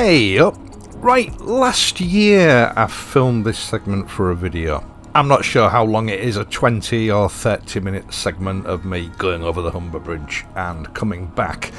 Hey up! Right, last year I filmed this segment for a video. I'm not sure how long it is, a 20 or 30 minute segment of me going over the Humber Bridge and coming back.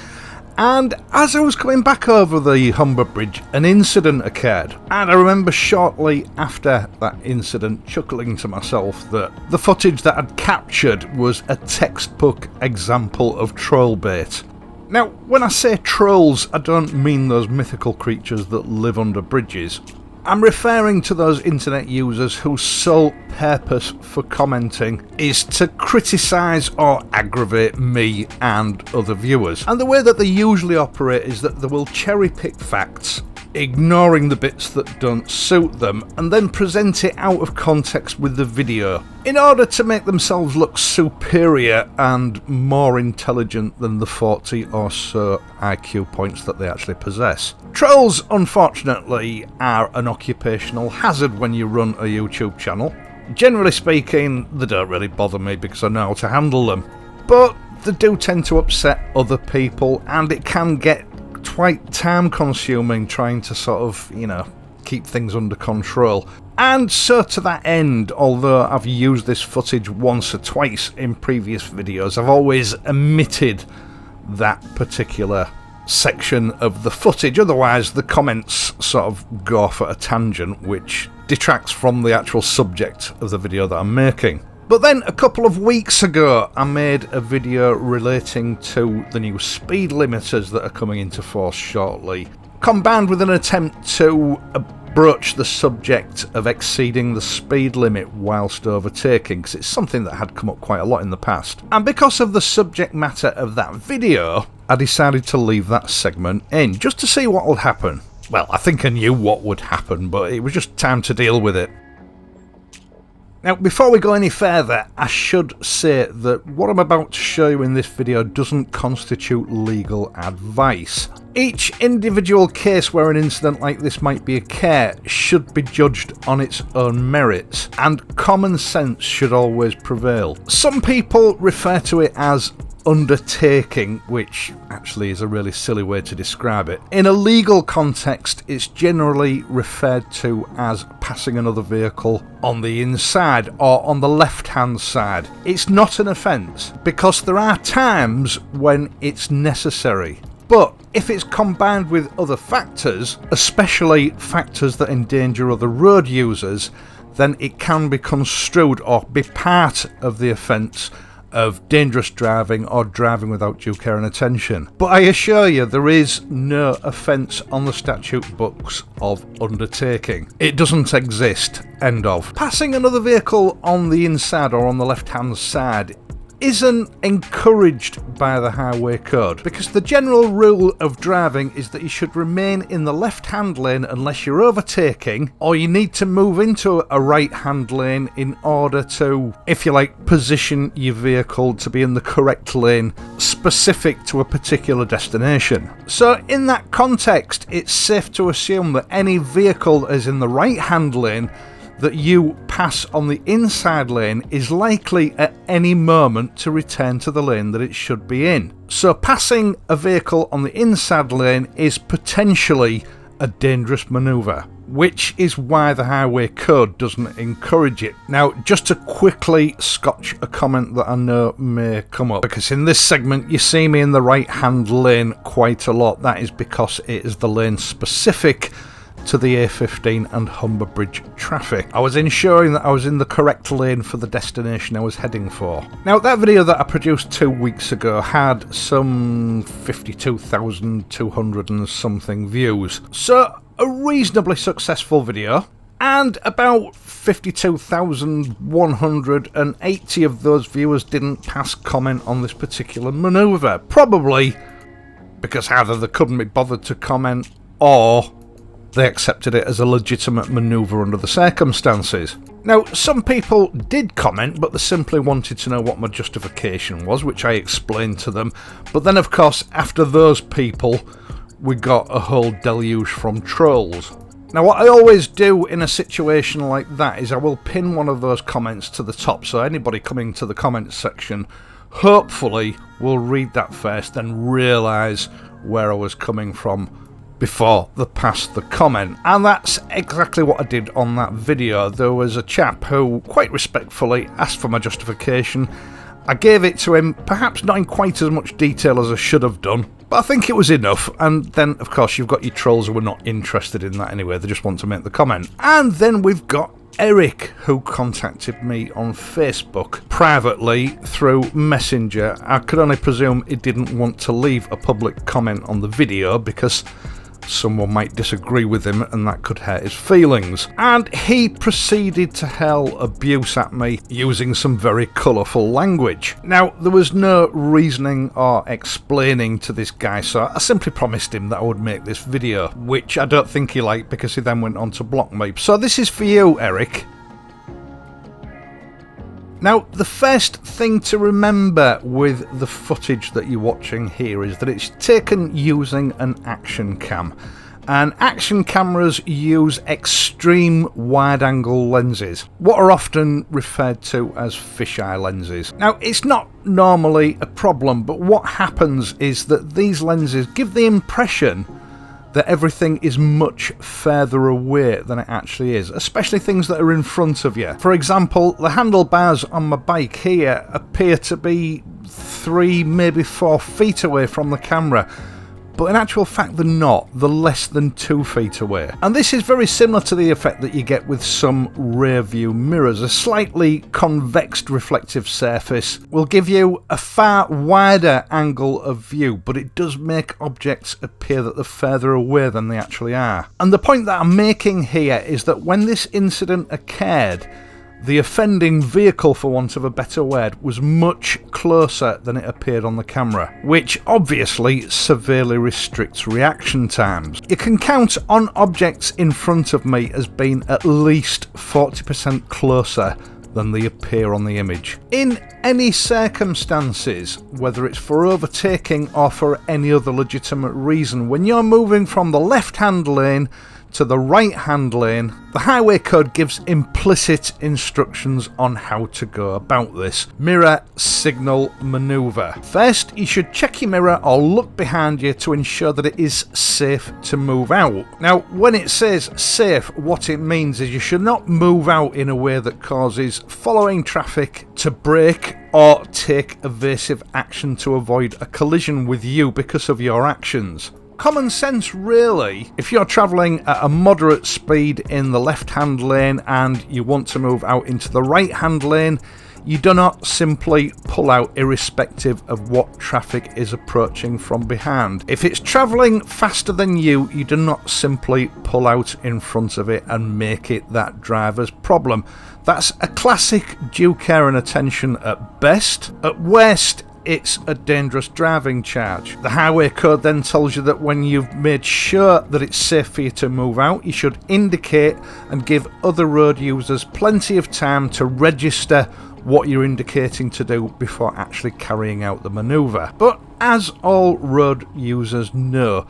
And as I was coming back over the Humber Bridge, an incident occurred. And I remember shortly after that incident chuckling to myself that the footage that I'd captured was a textbook example of troll bait. Now, when I say trolls, I don't mean those mythical creatures that live under bridges. I'm referring to those internet users whose sole purpose for commenting is to criticise or aggravate me and other viewers. And the way that they usually operate is that they will cherry pick facts, ignoring the bits that don't suit them, and then present it out of context with the video in order to make themselves look superior and more intelligent than the 40 or so IQ points that they actually possess. Trolls, unfortunately, are an occupational hazard when you run a YouTube channel. Generally speaking, they don't really bother me because I know how to handle them, but they do tend to upset other people, and it can get quite time consuming trying to sort of, keep things under control. And so to that end, although I've used this footage once or twice in previous videos, I've always omitted that particular section of the footage, otherwise the comments sort of go off at a tangent which detracts from the actual subject of the video that I'm making. But then a couple of weeks ago I made a video relating to the new speed limiters that are coming into force shortly, combined with an attempt to broach the subject of exceeding the speed limit whilst overtaking, because it's something that had come up quite a lot in the past. And because of the subject matter of that video, I decided to leave that segment in, just to see what would happen. Well, I think I knew what would happen, but it was just time to deal with it. Now, before we go any further, I should say that what I'm about to show you in this video doesn't constitute legal advice. Each individual case where an incident like this might occur should be judged on its own merits, and common sense should always prevail. Some people refer to it as undertaking, which actually is a really silly way to describe it. In a legal context, it's generally referred to as passing another vehicle on the inside or on the left-hand side. It's not an offence because there are times when it's necessary. But if it's combined with other factors, especially factors that endanger other road users, then it can be construed or be part of the offence of dangerous driving or driving without due care and attention. But I assure you, there is no offence on the statute books of undertaking. It doesn't exist. End of. Passing another vehicle on the inside or on the left-hand side isn't encouraged by the highway code, because the general rule of driving is that you should remain in the left-hand lane unless you're overtaking, or you need to move into a right-hand lane in order to, if you like, position your vehicle to be in the correct lane specific to a particular destination. So in that context, it's safe to assume that any vehicle that is in the right-hand lane that you pass on the inside lane is likely at any moment to return to the lane that it should be in. So passing a vehicle on the inside lane is potentially a dangerous manoeuvre, which is why the highway code doesn't encourage it. Now, just to quickly scotch a comment that I know may come up, because in this segment you see me in the right hand lane quite a lot. That is because it is the lane specific to the A15 and Humber Bridge traffic. I was ensuring that I was in the correct lane for the destination I was heading for. Now, that video that I produced 2 weeks ago had some 52,200 and something views, so a reasonably successful video, and about 52,180 of those viewers didn't pass comment on this particular manoeuvre, probably because either they couldn't be bothered to comment or they accepted it as a legitimate manoeuvre under the circumstances. Now, some people did comment, but they simply wanted to know what my justification was, which I explained to them. But then, of course, after those people, we got a whole deluge from trolls. Now, what I always do in a situation like that is I will pin one of those comments to the top, so anybody coming to the comments section hopefully will read that first and realise where I was coming from before they passed the comment. And that's exactly what I did on that video. There was a chap who quite respectfully asked for my justification. I gave it to him, perhaps not in quite as much detail as I should have done, but I think it was enough. And then, of course, you've got your trolls who are not interested in that anyway, they just want to make the comment. And then we've got Eric, who contacted me on Facebook privately through Messenger. I could only presume he didn't want to leave a public comment on the video because someone might disagree with him and that could hurt his feelings. And he proceeded to hurl abuse at me using some very colourful language. Now, there was no reasoning or explaining to this guy, so I simply promised him that I would make this video, which I don't think he liked because he then went on to block me. So this is for you, Eric. Now, the first thing to remember with the footage that you're watching here is that it's taken using an action cam. And action cameras use extreme wide-angle lenses, what are often referred to as fisheye lenses. Now, it's not normally a problem, but what happens is that these lenses give the impression that everything is much further away than it actually is, especially things that are in front of you. For example, the handlebars on my bike here appear to be 3, maybe 4 feet away from the camera, but in actual fact they're not. They're less than 2 feet away. And this is very similar to the effect that you get with some rear view mirrors. A slightly convex reflective surface will give you a far wider angle of view, but it does make objects appear that they're further away than they actually are. And the point that I'm making here is that when this incident occurred, the offending vehicle, for want of a better word, was much closer than it appeared on the camera, which obviously severely restricts reaction times. You can count on objects in front of me as being at least 40% closer than they appear on the image. In any circumstances, whether it's for overtaking or for any other legitimate reason, when you're moving from the left-hand lane to the right-hand lane, the highway code gives implicit instructions on how to go about this. Mirror, signal, manoeuvre. First, you should check your mirror or look behind you to ensure that it is safe to move out. Now, when it says safe, what it means is you should not move out in a way that causes following traffic to brake or take evasive action to avoid a collision with you because of your actions. Common sense, really. If you're travelling at a moderate speed in the left-hand lane and you want to move out into the right-hand lane, you do not simply pull out irrespective of what traffic is approaching from behind. If it's travelling faster than you, you do not simply pull out in front of it and make it that driver's problem. That's a classic due care and attention at best. At worst, it's a dangerous driving charge. The highway code then tells you that when you've made sure that it's safe for you to move out, you should indicate and give other road users plenty of time to register what you're indicating to do before actually carrying out the manoeuvre. But as all road users know,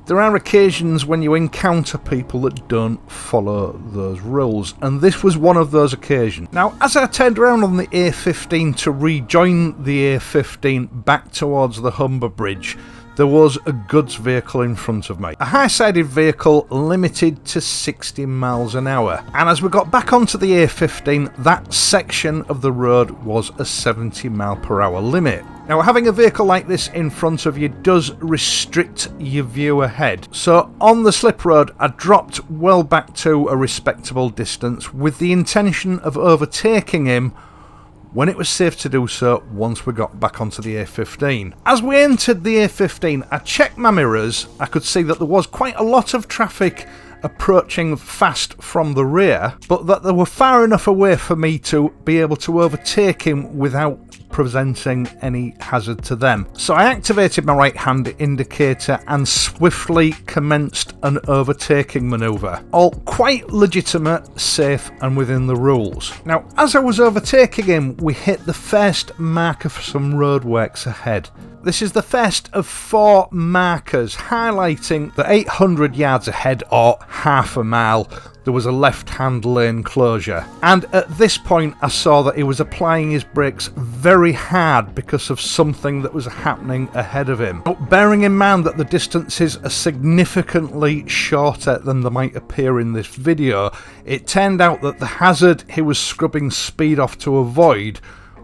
there are occasions when you encounter people that don't follow those rules, and this was one of those occasions. Now, as I turned around on the A15 to rejoin the A15 back towards the Humber Bridge, there was a goods vehicle in front of me. A high-sided vehicle limited to 60 miles an hour. And as we got back onto the A15, that section of the road was a 70 mile per hour limit. Now, having a vehicle like this in front of you does restrict your view ahead. So on the slip road, I dropped well back to a respectable distance with the intention of overtaking him when it was safe to do so once we got back onto the A15. As we entered the A15, I checked my mirrors. I could see that there was quite a lot of traffic approaching fast from the rear, but that they were far enough away for me to be able to overtake him without presenting any hazard to them. So I activated my right hand indicator and swiftly commenced an overtaking manoeuvre. All quite legitimate, safe and within the rules. Now, as I was overtaking him, we hit the first marker for some roadworks ahead. This is the first of 4 markers highlighting that 800 yards ahead, or half a mile, there was a left-hand lane closure. And at this point I saw that he was applying his brakes very hard because of something that was happening ahead of him. But bearing in mind that the distances are significantly shorter than they might appear in this video, it turned out that the hazard he was scrubbing speed off to avoid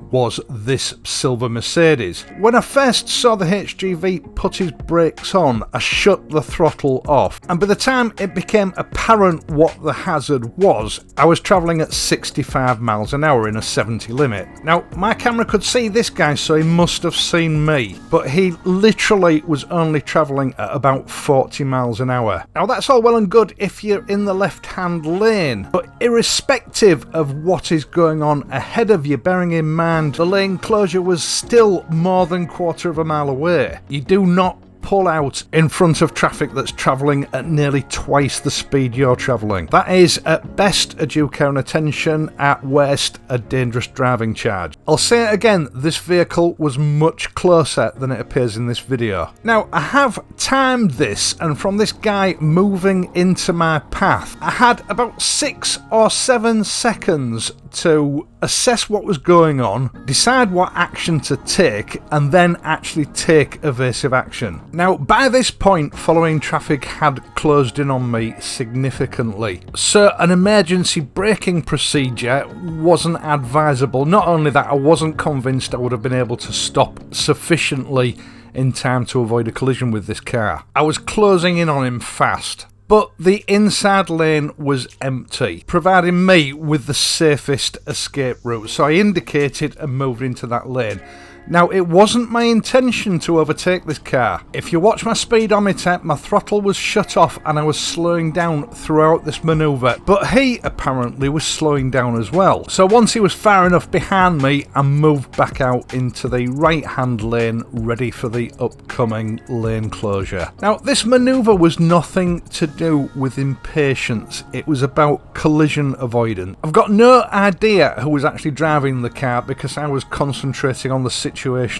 was this silver Mercedes. When I first saw the HGV put his brakes on, I shut the throttle off, and by the time it became apparent what the hazard was, I was travelling at 65 miles an hour in a 70 limit. Now, my camera could see this guy, so he must have seen me, but he literally was only travelling at about 40 miles an hour. Now, that's all well and good if you're in the left-hand lane, but irrespective of what is going on ahead of you, bearing in mind the lane closure was still more than quarter of a mile away, you do not pull out in front of traffic that's travelling at nearly twice the speed you're travelling. That is at best a due care and attention, at worst a dangerous driving charge. I'll say it again, this vehicle was much closer than it appears in this video. Now, I have timed this, and from this guy moving into my path, I had about 6 or 7 seconds to assess what was going on, decide what action to take, and then actually take evasive action. Now, by this point, following traffic had closed in on me significantly, so an emergency braking procedure wasn't advisable. Not only that, I wasn't convinced I would have been able to stop sufficiently in time to avoid a collision with this car. I was closing in on him fast, but the inside lane was empty, providing me with the safest escape route, so I indicated and moved into that lane. Now, it wasn't my intention to overtake this car. If you watch my speedometer, my throttle was shut off and I was slowing down throughout this manoeuvre, but he apparently was slowing down as well. So once he was far enough behind me, I moved back out into the right-hand lane, ready for the upcoming lane closure. Now, this manoeuvre was nothing to do with impatience. It was about collision avoidance. I've got no idea who was actually driving the car because I was concentrating on the situation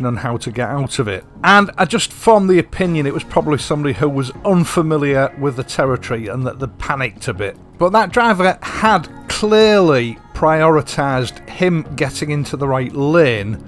and how to get out of it. And I just formed the opinion it was probably somebody who was unfamiliar with the territory and that they panicked a bit. But that driver had clearly prioritised him getting into the right lane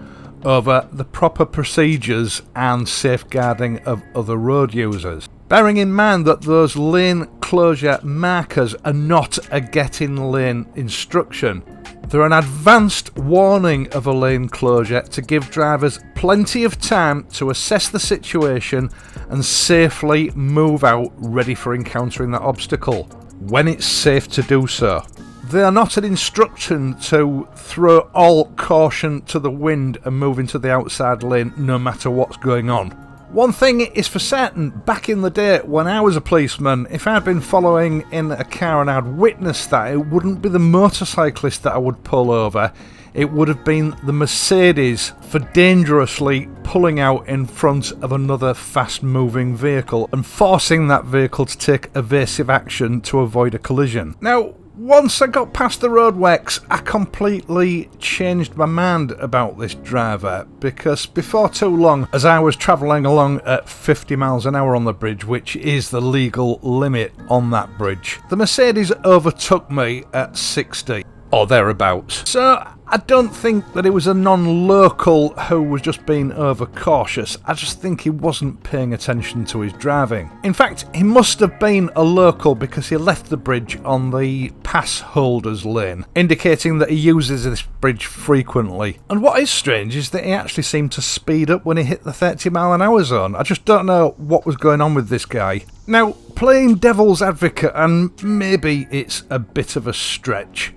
over the proper procedures and safeguarding of other road users. Bearing in mind that those lane closure markers are not a get in lane instruction. They're an advanced warning of a lane closure to give drivers plenty of time to assess the situation and safely move out, ready for encountering that obstacle when it's safe to do so. They are not an instruction to throw all caution to the wind and move into the outside lane no matter what's going on. One thing is for certain, back in the day when I was a policeman, if I'd been following in a car and I'd witnessed that, it wouldn't be the motorcyclist that I would pull over, it would have been the Mercedes for dangerously pulling out in front of another fast-moving vehicle and forcing that vehicle to take evasive action to avoid a collision. Now, once I got past the roadworks, I completely changed my mind about this driver, because before too long, as I was travelling along at 50 miles an hour on the bridge, which is the legal limit on that bridge, the Mercedes overtook me at 60 or thereabouts. So I don't think that it was a non-local who was just being overcautious. I just think he wasn't paying attention to his driving. In fact, he must have been a local because he left the bridge on the pass holders lane, indicating that he uses this bridge frequently. And what is strange is that he actually seemed to speed up when he hit the 30 mile an hour zone. I just don't know what was going on with this guy. Now, playing devil's advocate, and maybe it's a bit of a stretch,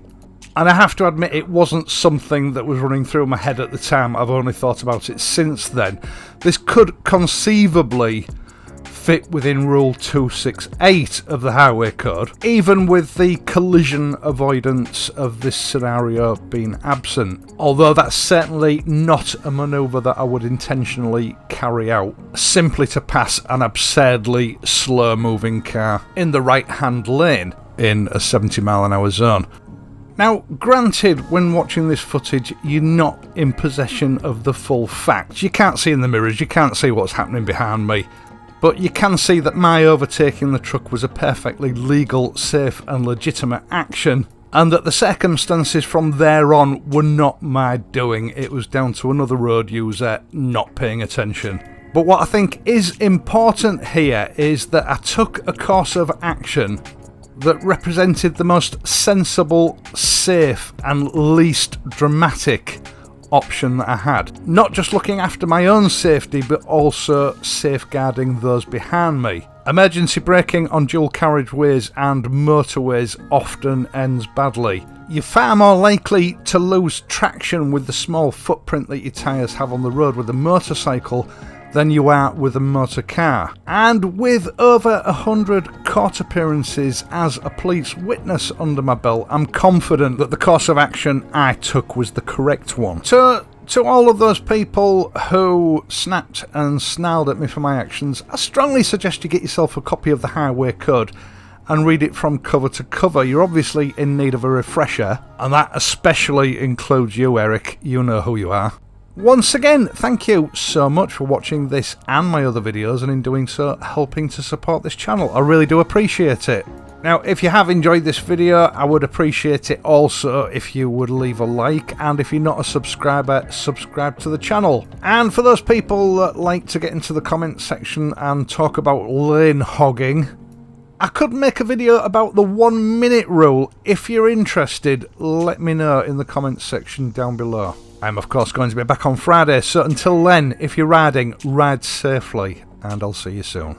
and I have to admit it wasn't something that was running through my head at the time, I've only thought about it since then. This could conceivably fit within Rule 268 of the Highway Code, even with the collision avoidance of this scenario being absent. Although that's certainly not a manoeuvre that I would intentionally carry out, simply to pass an absurdly slow moving car in the right hand lane in a 70 mile an hour zone. Now, granted, when watching this footage, you're not in possession of the full facts. You can't see in the mirrors, you can't see what's happening behind me, but you can see that my overtaking the truck was a perfectly legal, safe and legitimate action, and that the circumstances from there on were not my doing. It was down to another road user not paying attention. But what I think is important here is that I took a course of action that represented the most sensible, safe and least dramatic option that I had. Not just looking after my own safety, but also safeguarding those behind me. Emergency braking on dual carriageways and motorways often ends badly. You're far more likely to lose traction with the small footprint that your tyres have on the road with a motorcycle than you are with a motor car. And with over 100 court appearances as a police witness under my belt, I'm confident that the course of action I took was the correct one. To all of those people who snapped and snarled at me for my actions, I strongly suggest you get yourself a copy of the Highway Code and read it from cover to cover. You're obviously in need of a refresher, and that especially includes you, Eric. You know who you are. Once again, thank you so much for watching this and my other videos, and in doing so, helping to support this channel. I really do appreciate it. Now, if you have enjoyed this video, I would appreciate it also if you would leave a like, and if you're not a subscriber, subscribe to the channel. And for those people that like to get into the comment section and talk about lane hogging, I could make a video about the 1 minute rule. If you're interested, let me know in the comments section down below. I'm of course going to be back on Friday, so until then, if you're riding, ride safely, and I'll see you soon.